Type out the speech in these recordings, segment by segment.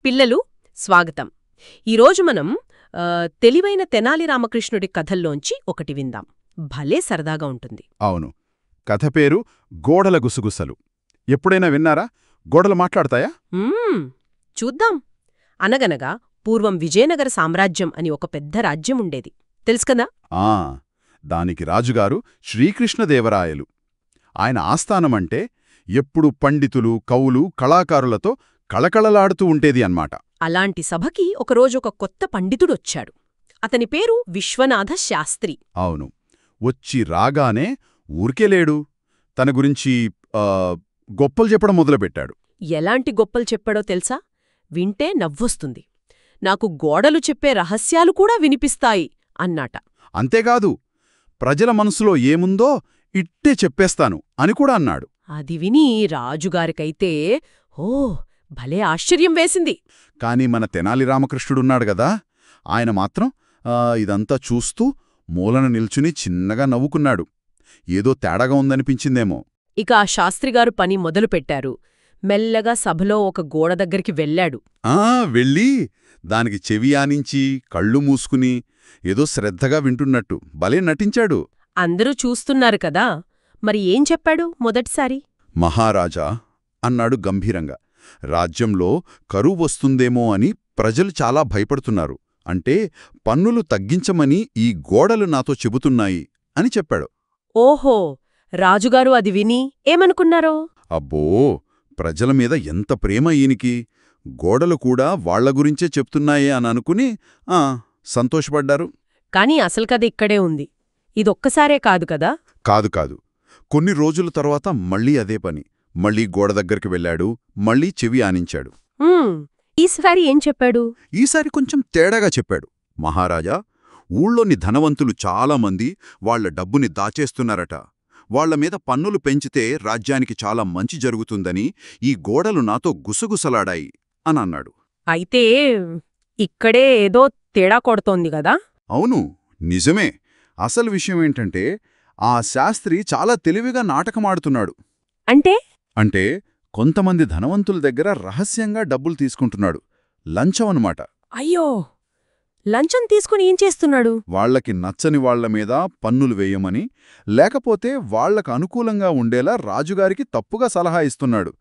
పిల్లలు స్వాగతం. ఈరోజు మనం తెలివైన తెనాలి రామకృష్ణుడి కథల్లోంచి ఒకటి విందాం. భలే సరదాగా ఉంటుంది. అవును. కథ పేరు గోడల గుసగుసలు. ఎప్పుడైనా విన్నారా? గోడలు మాట్లాడతాయా? చూద్దాం. అనగనగా పూర్వం విజయనగర సామ్రాజ్యం అని ఒక పెద్ద రాజ్యం ఉండేది. తెలుసుకదా? ఆ దానికి రాజుగారు శ్రీకృష్ణదేవరాయలు. ఆయన ఆస్థానమంటే ఎప్పుడు పండితులు, కవులు, కళాకారులతో కళకళలాడుతూ ఉండేది అన్నమాట. అలాంటి సభకి ఒకరోజు ఒక కొత్త పండితుడొచ్చాడు. అతని పేరు విశ్వనాథ శాస్త్రి. అవును. వచ్చి రాగానే ఊరికేలేడు. తన గురించి గొప్పలు చెప్పడం మొదలుపెట్టాడు. ఎలాంటి గొప్పలు చెప్పాడో తెలుసా? వింటే నవ్వొస్తుంది. నాకు గోడలు చెప్పే రహస్యాలు కూడా వినిపిస్తాయి అన్నాట. అంతేకాదు, ప్రజల మనసులో ఏముందో ఇట్టే చెప్పేస్తాను అని కూడా అన్నాడు. అది విని రాజుగారికైతే ఓ భలే ఆశ్చర్యం వేసింది. కాని మన తెనాలి రామకృష్ణుడున్నాడు గదా, ఆయన మాత్రం ఇదంతా చూస్తూ మూలన నిల్చుని చిన్నగా నవ్వుకున్నాడు. ఏదో తేడాగా ఉందనిపించిందేమో. ఇక ఆ శాస్త్రిగారు పని మొదలుపెట్టారు. మెల్లగా సభలో ఒక గోడ దగ్గరికి వెళ్ళాడు. వెళ్ళి దానికి చెవి ఆనించి కళ్ళు మూసుకుని ఏదో శ్రద్ధగా వింటున్నట్టు భలే నటించాడు. అందరూ చూస్తున్నారు కదా, మరి ఏం చెప్పాడు మొదటిసారి? మహారాజా అన్నాడు గంభీరంగా, రాజ్యంలో కరువు వస్తుందేమో అని ప్రజలు చాలా భయపడుతున్నారు. అంటే పన్నులు తగ్గించమని ఈ గోడలు నాతో చెబుతున్నాయి అని చెప్పాడు. ఓహో, రాజుగారు అది విని ఏమనుకున్నారో? అబ్బో, ప్రజల మీద ఎంత ప్రేమ ఈయనికి! గోడలు కూడా వాళ్ల గురించే చెప్తున్నాయే అని అనుకుని సంతోషపడ్డారు. కాని అసలు కథ ఇక్కడే ఉంది. ఇదొక్కసారే కాదు కదా? కాదు. కొన్ని రోజుల తర్వాత మళ్ళీ అదే పని. మళ్ళీ గోడ దగ్గరికి వెళ్ళాడు. మళ్ళీ చెవి ఆనించాడు. ఈసారి ఏం చెప్పాడు? ఈసారి కొంచెం తేడాగా చెప్పాడు. మహారాజా, ఊళ్ళోని ధనవంతులు చాలామంది వాళ్ల డబ్బుని దాచేస్తున్నారట. వాళ్లమీద పన్నులు పెంచితే రాజ్యానికి చాలా మంచి జరుగుతుందని ఈ గోడలు నాతో గుసగుసలాడాయి అని అన్నాడు. అయితే ఇక్కడే ఏదో తేడా కొడుతోంది గదా? అవును, నిజమే. అసలు విషయమేంటంటే ఆ శాస్త్రి చాలా తెలివిగా నాటకమాడుతున్నాడు. అంటే కొంతమంది ధనవంతుల దగ్గర రహస్యంగా డబ్బులు తీసుకుంటున్నాడు. లంచం అన్నమాట. అయ్యో, లంచం తీసుకుని ఏం చేస్తున్నాడు? వాళ్లకి నచ్చని వాళ్ల మీద పన్నులు వేయమని, లేకపోతే వాళ్లకు అనుకూలంగా ఉండేలా రాజుగారికి తప్పుగా సలహా ఇస్తున్నాడు.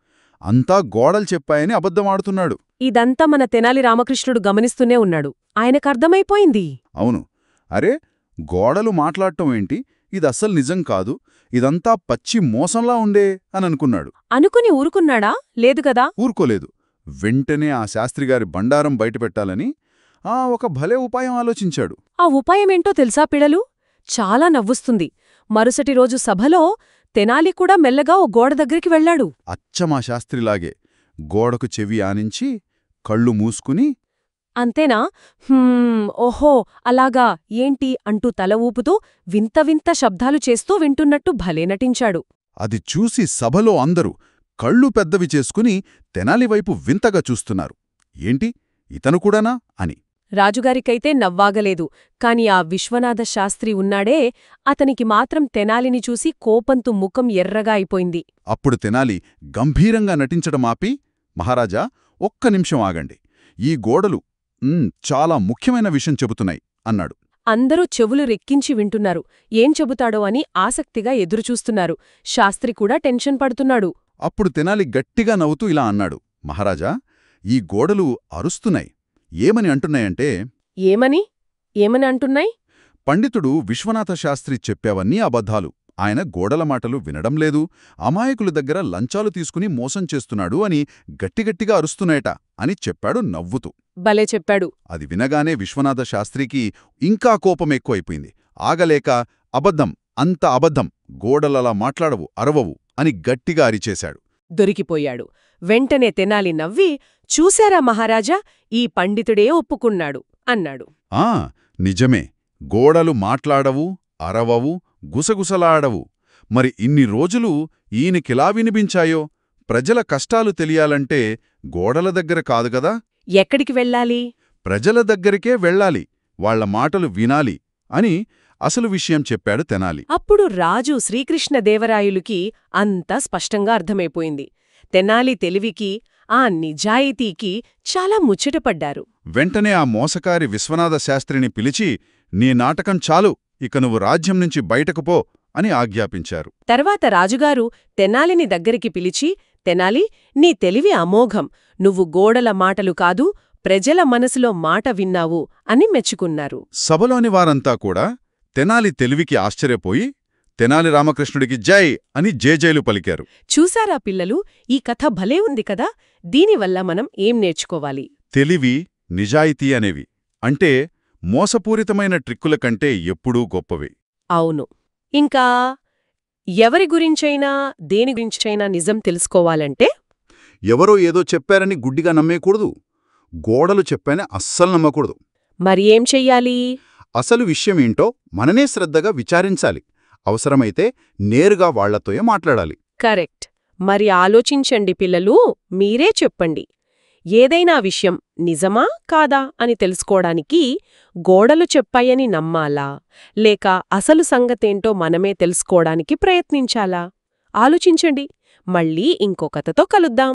అంతా గోడలు చెప్పాయని అబద్ధమాడుతున్నాడు. ఇదంతా మన తెనాలి రామకృష్ణుడు గమనిస్తూనే ఉన్నాడు. ఆయనకర్థమైపోయింది. అవును. అరే, గోడలు మాట్లాడటం ఏంటి? ఇదస్సలు నిజం కాదు, ఇదంతా పచ్చి మోసంలా ఉండే అని అనుకున్నాడు. అనుకుని ఊరుకున్నాడా? లేదు కదా. ఊరుకోలేదు. వెంటనే ఆ శాస్త్రిగారి బండారం బయటపెట్టాలని ఒక భలే ఉపాయం ఆలోచించాడు. ఆ ఉపాయమేంటో తెలుసా పిడలు? చాలా నవ్వుస్తుంది. మరుసటి రోజు సభలో తెనాలి కూడా మెల్లగా ఓ గోడ దగ్గరికి వెళ్లాడు. అచ్చమా శాస్త్రిలాగే గోడకు చెవి ఆనించి కళ్ళు మూసుకుని, అంతేనా? ఓహో అలాగా, ఏంటి అంటూ తల ఊపుతూ వింత వింత శబ్దాలు చేస్తూ వింటున్నట్టు భలే నటించాడు. అది చూసి సభలో అందరూ కళ్ళు పెద్దవి చేసుకుని తెనాలివైపు వింతగా చూస్తున్నారు. ఏంటి, ఇతను కూడానా అని. రాజుగారికైతే నవ్వాగలేదు. కాని ఆ విశ్వనాథ శాస్త్రి ఉన్నాడే, అతనికి మాత్రం తెనాలిని చూసి కోపంతో ముఖం ఎర్రగా అయిపోయింది. అప్పుడు తెనాలి గంభీరంగా నటించడం ఆపి, మహారాజా, ఒక్క నిమిషం ఆగండి. ఈ గోడలు చాలా ముఖ్యమైన విషయం చెబుతున్నాయి అన్నాడు. అందరూ చెవులు రెక్కించి వింటున్నారు. ఏం చెబుతాడో అని ఆసక్తిగా ఎదురుచూస్తున్నారు. శాస్త్రి కూడా టెన్షన్ పడుతున్నాడు. అప్పుడు తెనాలి గట్టిగా నవ్వుతూ ఇలా అన్నాడు, మహారాజా, ఈ గోడలు అరుస్తున్నాయి. ఏమని అంటున్నాయంటే. ఏమని అంటున్నాయి? పండితుడు విశ్వనాథ శాస్త్రి చెప్పేవన్నీ అబద్ధాలు. ఆయన గోడల మాటలు వినడం లేదు, అమాయకుల దగ్గర లంచాలు తీసుకుని మోసం చేస్తున్నాడు అని గట్టిగట్టిగా అరుస్తున్నాయట అని చెప్పాడు నవ్వుతూ. భలే చెప్పాడు. అది వినగానే విశ్వనాథ శాస్త్రికి ఇంకా కోపం ఎక్కువైపోయింది. ఆగలేక, అబద్ధం, అంత అబద్ధం, గోడలలా మాట్లాడవు, అరవవు అని గట్టిగా అరిచేశాడు. దొరికిపోయాడు. వెంటనే తెనాలి నవ్వి, చూశారా మహారాజా, ఈ పండితుడే ఒప్పుకున్నాడు అన్నాడు. నిజమే, గోడలు మాట్లాడవు, అరవవు, గుసగుసలాడవు. మరి ఇన్ని రోజులు ఈయనకిలా వినిపించాయో? ప్రజల కష్టాలు తెలియాలంటే గోడల దగ్గర కాదుగదా. ఎక్కడికి వెళ్ళాలి? ప్రజల దగ్గరికే వెళ్ళాలి, వాళ్ల మాటలు వినాలి అని అసలు విషయం చెప్పాడు తెనాలి. అప్పుడు రాజు శ్రీకృష్ణదేవరాయలుకి అంతా స్పష్టంగా అర్థమైపోయింది. తెనాలి తెలివికి, ఆ నిజాయితీకి చాలా ముచ్చటపడ్డారు. వెంటనే ఆ మోసకారి విశ్వనాథ శాస్త్రిని పిలిచి, నీ నాటకం చాలు, ఇక నువ్వు రాజ్యం నుంచి బయటకు పో అని ఆజ్ఞాపించారు. తర్వాత రాజుగారు తెనాలిని దగ్గరికి పిలిచి, తెనాలి, నీ తెలివి అమోఘం, నువ్వు గోడల మాటలు కాదు, ప్రజల మనసులో మాట విన్నావు అని మెచ్చుకున్నారు. సభలోని వారంతా కూడా తెనాలి తెలివికి ఆశ్చర్యపోయి, తెనాలి రామకృష్ణుడికి జై అని జేజేలు పలికారు. చూశారా పిల్లలు, ఈ కథ భలే ఉంది కదా. దీనివల్ల మనం ఏం నేర్చుకోవాలి? తెలివి, నిజాయితీ అనేవి అంటే మోసపూరితమైన ట్రిక్కుల కంటే ఎప్పుడూ గొప్పవి. అవును. ఇంకా ఎవరి గురించైనా దేని గురించైనా నిజం తెలుసుకోవాలంటే ఎవరో ఏదో చెప్పారని గుడ్డిగా నమ్మేయకూడదు. గోడలు చెప్పానే అస్సలు నమ్మకూడదు. మరి ఏం చెయ్యాలి? అసలు విషయమేంటో మననే శ్రద్ధగా విచారించాలి. అవసరమైతే నేరుగా వాళ్లతోయే మాట్లాడాలి. కరెక్ట్. మరి ఆలోచించండి పిల్లలు, మీరే చెప్పండి. ఏదైనా విషయం నిజమా కాదా అని తెలుసుకోవడానికి గోడలు చెప్పాయని నమ్మాలా, లేక అసలు సంగతేంటో మనమే తెలుసుకోవడానికి ప్రయత్నించాలా? ఆలోచించండి. మళ్ళీ ఇంకో కథతో కలుద్దాం.